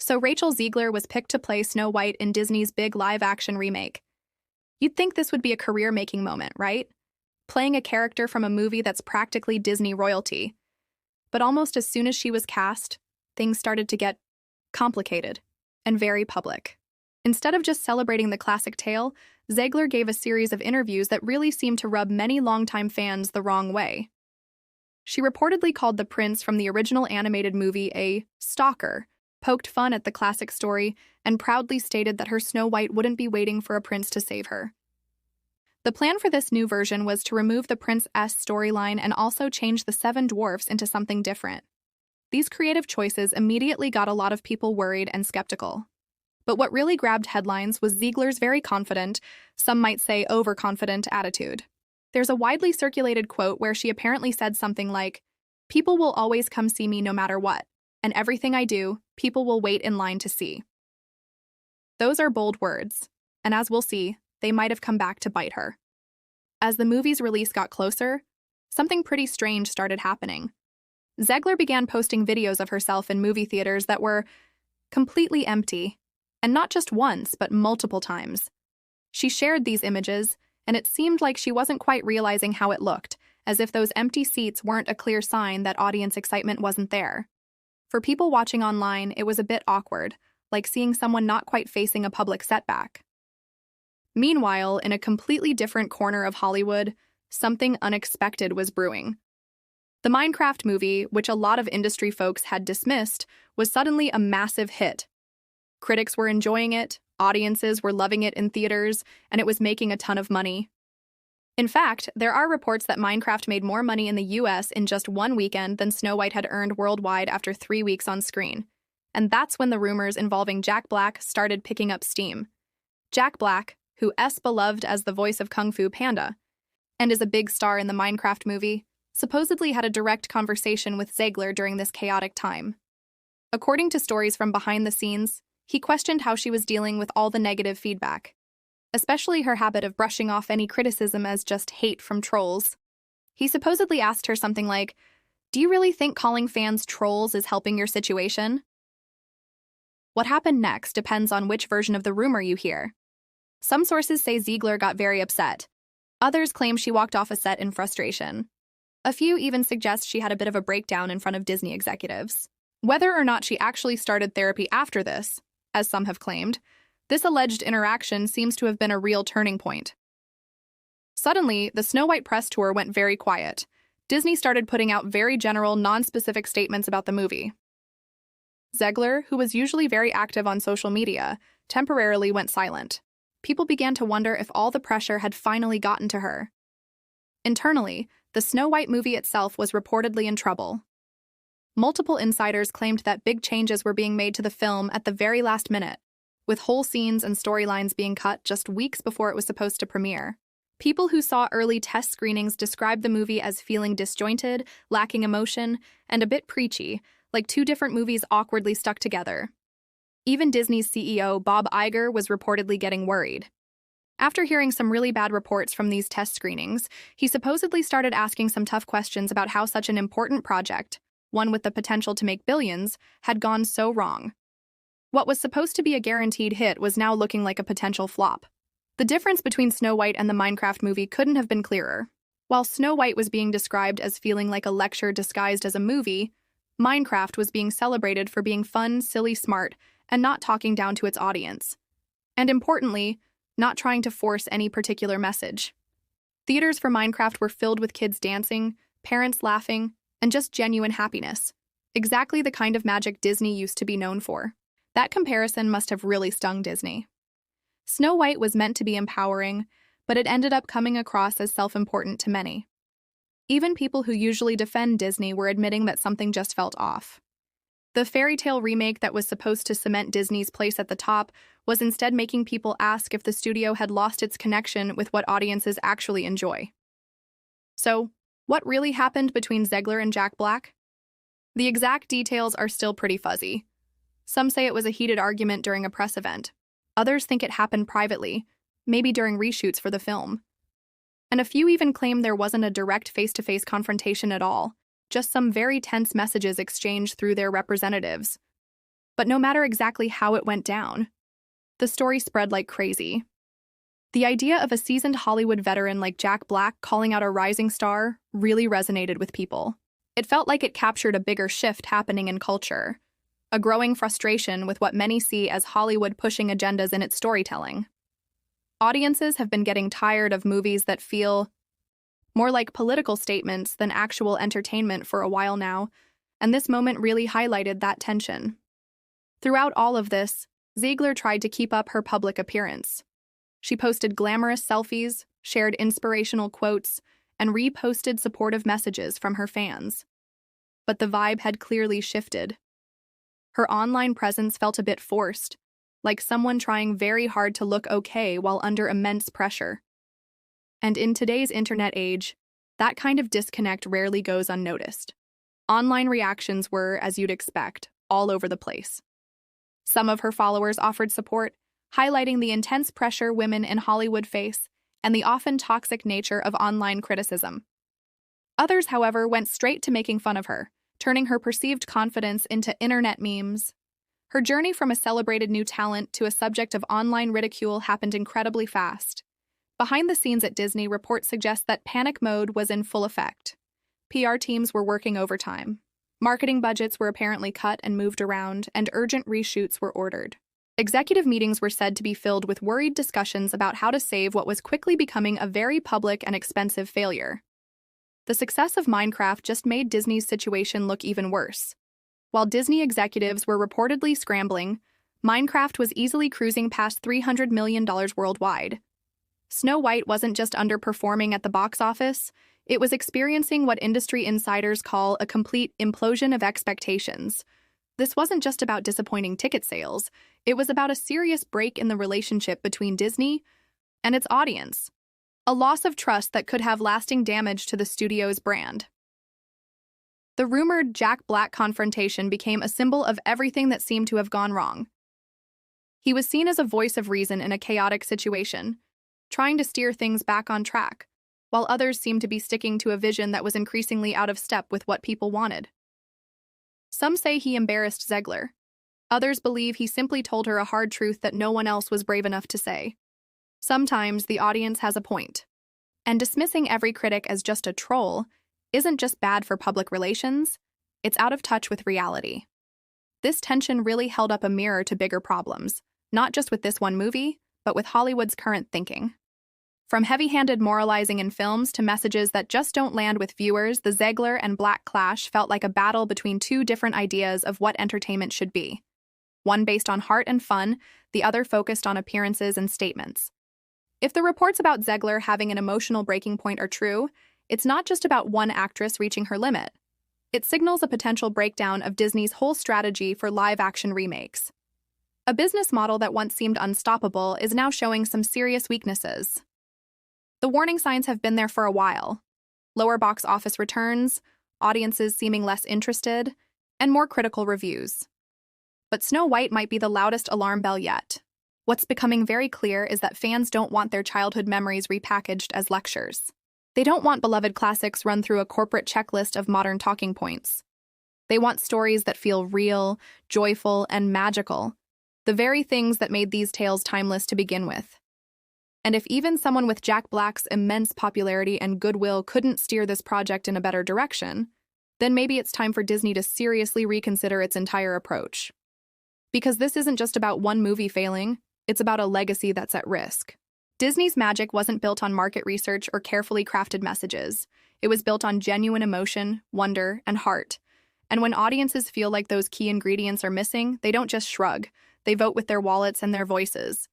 So Rachel Zegler was picked to play Snow White in Disney's big live-action remake. You'd think this would be a career-making moment, right? Playing a character from a movie that's practically Disney royalty. But almost as soon as she was cast, things started to get complicated and very public. Instead of just celebrating the classic tale, Zegler gave a series of interviews that really seemed to rub many longtime fans the wrong way. She reportedly called the prince from the original animated movie a stalker, poked fun at the classic story, and proudly stated that her Snow White wouldn't be waiting for a prince to save her. The plan for this new version was to remove the Princess storyline and also change the seven dwarfs into something different. These creative choices immediately got a lot of people worried and skeptical. But what really grabbed headlines was Ziegler's very confident, some might say overconfident attitude. There's a widely circulated quote where she apparently said something like, "People will always come see me no matter what, and everything I do, people will wait in line to see." Those are bold words, and as we'll see, they might have come back to bite her. As the movie's release got closer, something pretty strange started happening. Zegler began posting videos of herself in movie theaters that were completely empty, and not just once, but multiple times. She shared these images, and it seemed like she wasn't quite realizing how it looked, as if those empty seats weren't a clear sign that audience excitement wasn't there. For people watching online, it was a bit awkward, like seeing someone not quite facing a public setback. Meanwhile, in a completely different corner of Hollywood, something unexpected was brewing. The Minecraft movie, which a lot of industry folks had dismissed, was suddenly a massive hit. Critics were enjoying it, audiences were loving it in theaters, and it was making a ton of money. In fact, there are reports that Minecraft made more money in the US in just one weekend than Snow White had earned worldwide after 3 weeks on screen. And that's when the rumors involving Jack Black started picking up steam. Jack Black, who is beloved as the voice of Kung Fu Panda, and is a big star in the Minecraft movie, supposedly had a direct conversation with Zegler during this chaotic time. According to stories from behind the scenes, he questioned how she was dealing with all the negative feedback, especially her habit of brushing off any criticism as just hate from trolls. He supposedly asked her something like, "Do you really think calling fans trolls is helping your situation?" What happened next depends on which version of the rumor you hear. Some sources say Zegler got very upset. Others claim she walked off a set in frustration. A few even suggest she had a bit of a breakdown in front of Disney executives. Whether or not she actually started therapy after this, as some have claimed, this alleged interaction seems to have been a real turning point. Suddenly, the Snow White press tour went very quiet. Disney started putting out very general, non-specific statements about the movie. Zegler, who was usually very active on social media, temporarily went silent. People began to wonder if all the pressure had finally gotten to her. Internally, the Snow White movie itself was reportedly in trouble. Multiple insiders claimed that big changes were being made to the film at the very last minute, with whole scenes and storylines being cut just weeks before it was supposed to premiere. People who saw early test screenings described the movie as feeling disjointed, lacking emotion, and a bit preachy, like two different movies awkwardly stuck together. Even Disney's CEO, Bob Iger, was reportedly getting worried. After hearing some really bad reports from these test screenings, he supposedly started asking some tough questions about how such an important project, one with the potential to make billions, had gone so wrong. What was supposed to be a guaranteed hit was now looking like a potential flop. The difference between Snow White and the Minecraft movie couldn't have been clearer. While Snow White was being described as feeling like a lecture disguised as a movie, Minecraft was being celebrated for being fun, silly, smart, and not talking down to its audience. And importantly, not trying to force any particular message. Theaters for Minecraft were filled with kids dancing, parents laughing, and just genuine happiness. Exactly the kind of magic Disney used to be known for. That comparison must have really stung Disney. Snow White was meant to be empowering, but it ended up coming across as self-important to many. Even people who usually defend Disney were admitting that something just felt off. The fairy tale remake that was supposed to cement Disney's place at the top was instead making people ask if the studio had lost its connection with what audiences actually enjoy. So, what really happened between Zegler and Jack Black? The exact details are still pretty fuzzy. Some say it was a heated argument during a press event. Others think it happened privately, maybe during reshoots for the film. And a few even claim there wasn't a direct face-to-face confrontation at all, just some very tense messages exchanged through their representatives. But no matter exactly how it went down, the story spread like crazy. The idea of a seasoned Hollywood veteran like Jack Black calling out a rising star really resonated with people. It felt like it captured a bigger shift happening in culture, a growing frustration with what many see as Hollywood pushing agendas in its storytelling. Audiences have been getting tired of movies that feel more like political statements than actual entertainment for a while now, and this moment really highlighted that tension. Throughout all of this, Zegler tried to keep up her public appearance. She posted glamorous selfies, shared inspirational quotes, and reposted supportive messages from her fans. But the vibe had clearly shifted. Her online presence felt a bit forced, like someone trying very hard to look okay while under immense pressure. And in today's internet age, that kind of disconnect rarely goes unnoticed. Online reactions were, as you'd expect, all over the place. Some of her followers offered support, highlighting the intense pressure women in Hollywood face and the often toxic nature of online criticism. Others, however, went straight to making fun of her, turning her perceived confidence into internet memes. Her journey from a celebrated new talent to a subject of online ridicule happened incredibly fast. Behind the scenes at Disney, reports suggest that panic mode was in full effect. PR teams were working overtime. Marketing budgets were apparently cut and moved around, and urgent reshoots were ordered. Executive meetings were said to be filled with worried discussions about how to save what was quickly becoming a very public and expensive failure. The success of Minecraft just made Disney's situation look even worse. While Disney executives were reportedly scrambling, Minecraft was easily cruising past $300 million worldwide. Snow White wasn't just underperforming at the box office, it was experiencing what industry insiders call a complete implosion of expectations. This wasn't just about disappointing ticket sales, it was about a serious break in the relationship between Disney and its audience, a loss of trust that could have lasting damage to the studio's brand. The rumored Jack Black confrontation became a symbol of everything that seemed to have gone wrong. He was seen as a voice of reason in a chaotic situation, trying to steer things back on track, while others seemed to be sticking to a vision that was increasingly out of step with what people wanted. Some say he embarrassed Zegler. Others believe he simply told her a hard truth that no one else was brave enough to say. Sometimes the audience has a point, and dismissing every critic as just a troll isn't just bad for public relations, it's out of touch with reality. This tension really held up a mirror to bigger problems, not just with this one movie, but with Hollywood's current thinking. From heavy-handed moralizing in films to messages that just don't land with viewers, the Zegler and Black clash felt like a battle between two different ideas of what entertainment should be. One based on heart and fun, the other focused on appearances and statements. If the reports about Zegler having an emotional breaking point are true, it's not just about one actress reaching her limit. It signals a potential breakdown of Disney's whole strategy for live-action remakes. A business model that once seemed unstoppable is now showing some serious weaknesses. The warning signs have been there for a while. Lower box office returns, audiences seeming less interested, and more critical reviews. But Snow White might be the loudest alarm bell yet. What's becoming very clear is that fans don't want their childhood memories repackaged as lectures. They don't want beloved classics run through a corporate checklist of modern talking points. They want stories that feel real, joyful, and magical, the very things that made these tales timeless to begin with. And if even someone with Jack Black's immense popularity and goodwill couldn't steer this project in a better direction, then maybe it's time for Disney to seriously reconsider its entire approach. Because this isn't just about one movie failing, it's about a legacy that's at risk. Disney's magic wasn't built on market research or carefully crafted messages. It was built on genuine emotion, wonder, and heart. And when audiences feel like those key ingredients are missing, they don't just shrug. They vote with their wallets and their voices.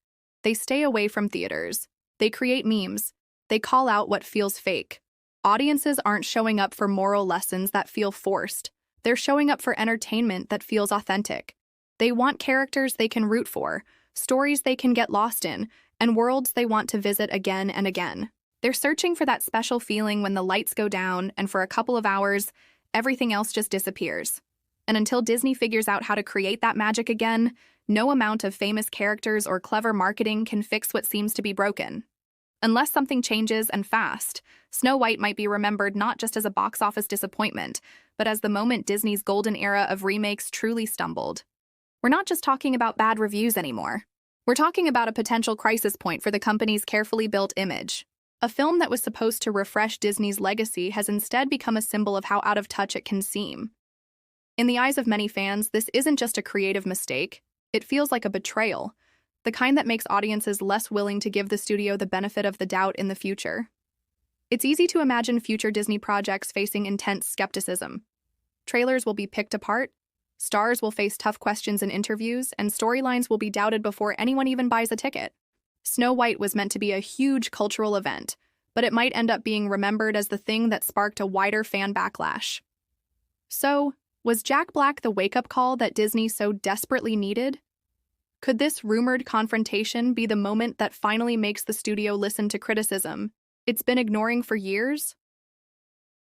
They stay away from theaters. They create memes. They call out what feels fake. Audiences aren't showing up for moral lessons that feel forced. They're showing up for entertainment that feels authentic. They want characters they can root for, stories they can get lost in, and worlds they want to visit again and again. They're searching for that special feeling when the lights go down and for a couple of hours, everything else just disappears. And until Disney figures out how to create that magic again, no amount of famous characters or clever marketing can fix what seems to be broken. Unless something changes and fast, Snow White might be remembered not just as a box office disappointment, but as the moment Disney's golden era of remakes truly stumbled. We're not just talking about bad reviews anymore. We're talking about a potential crisis point for the company's carefully built image. A film that was supposed to refresh Disney's legacy has instead become a symbol of how out of touch it can seem. In the eyes of many fans, this isn't just a creative mistake. It feels like a betrayal, the kind that makes audiences less willing to give the studio the benefit of the doubt in the future. It's easy to imagine future Disney projects facing intense skepticism. Trailers will be picked apart, stars will face tough questions in interviews, and storylines will be doubted before anyone even buys a ticket. Snow White was meant to be a huge cultural event, but it might end up being remembered as the thing that sparked a wider fan backlash. So, was Jack Black the wake-up call that Disney so desperately needed? Could this rumored confrontation be the moment that finally makes the studio listen to criticism it's been ignoring for years?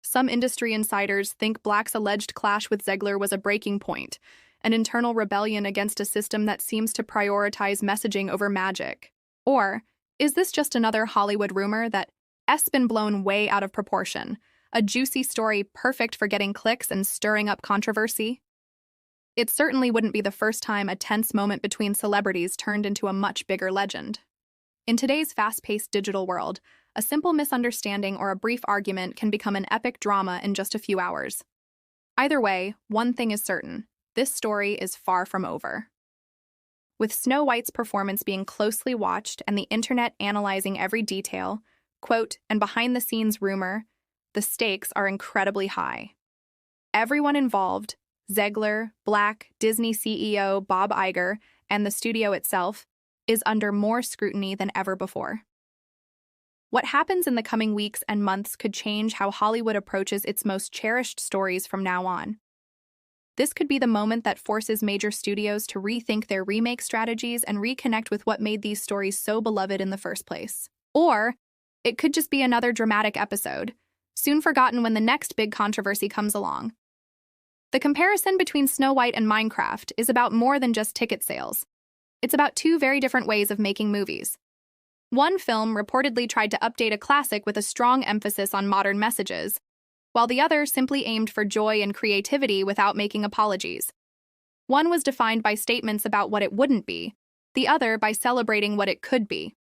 Some industry insiders think Black's alleged clash with Zegler was a breaking point, an internal rebellion against a system that seems to prioritize messaging over magic. Or, is this just another Hollywood rumor that's been blown way out of proportion? A juicy story perfect for getting clicks and stirring up controversy? It certainly wouldn't be the first time a tense moment between celebrities turned into a much bigger legend. In today's fast-paced digital world, a simple misunderstanding or a brief argument can become an epic drama in just a few hours. Either way, one thing is certain: this story is far from over. With Snow White's performance being closely watched and the internet analyzing every detail, quote, and behind-the-scenes rumor, the stakes are incredibly high. Everyone involved, Zegler, Black, Disney CEO Bob Iger, and the studio itself, is under more scrutiny than ever before. What happens in the coming weeks and months could change how Hollywood approaches its most cherished stories from now on. This could be the moment that forces major studios to rethink their remake strategies and reconnect with what made these stories so beloved in the first place. Or, it could just be another dramatic episode, soon forgotten when the next big controversy comes along. The comparison between Snow White and Minecraft is about more than just ticket sales. It's about two very different ways of making movies. One film reportedly tried to update a classic with a strong emphasis on modern messages, while the other simply aimed for joy and creativity without making apologies. One was defined by statements about what it wouldn't be, the other by celebrating what it could be.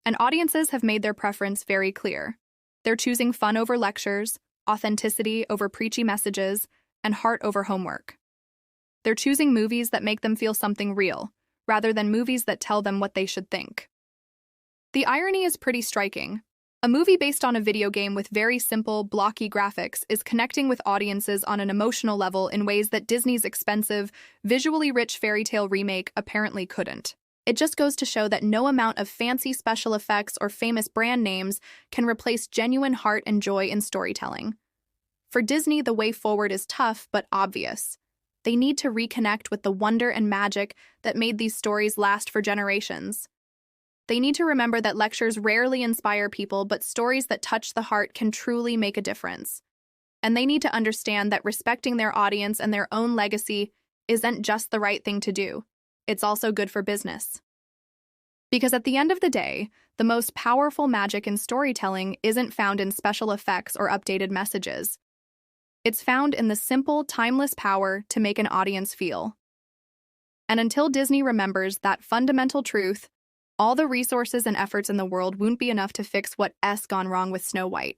And audiences have made their preference very clear. They're choosing fun over lectures, authenticity over preachy messages, and heart over homework. They're choosing movies that make them feel something real, rather than movies that tell them what they should think. The irony is pretty striking. A movie based on a video game with very simple, blocky graphics is connecting with audiences on an emotional level in ways that Disney's expensive, visually rich fairy tale remake apparently couldn't. It just goes to show that no amount of fancy special effects or famous brand names can replace genuine heart and joy in storytelling. For Disney, the way forward is tough but obvious. They need to reconnect with the wonder and magic that made these stories last for generations. They need to remember that lectures rarely inspire people, but stories that touch the heart can truly make a difference. And they need to understand that respecting their audience and their own legacy isn't just the right thing to do. It's also good for business. Because at the end of the day, the most powerful magic in storytelling isn't found in special effects or updated messages. It's found in the simple, timeless power to make an audience feel. And until Disney remembers that fundamental truth, all the resources and efforts in the world won't be enough to fix what's gone wrong with Snow White.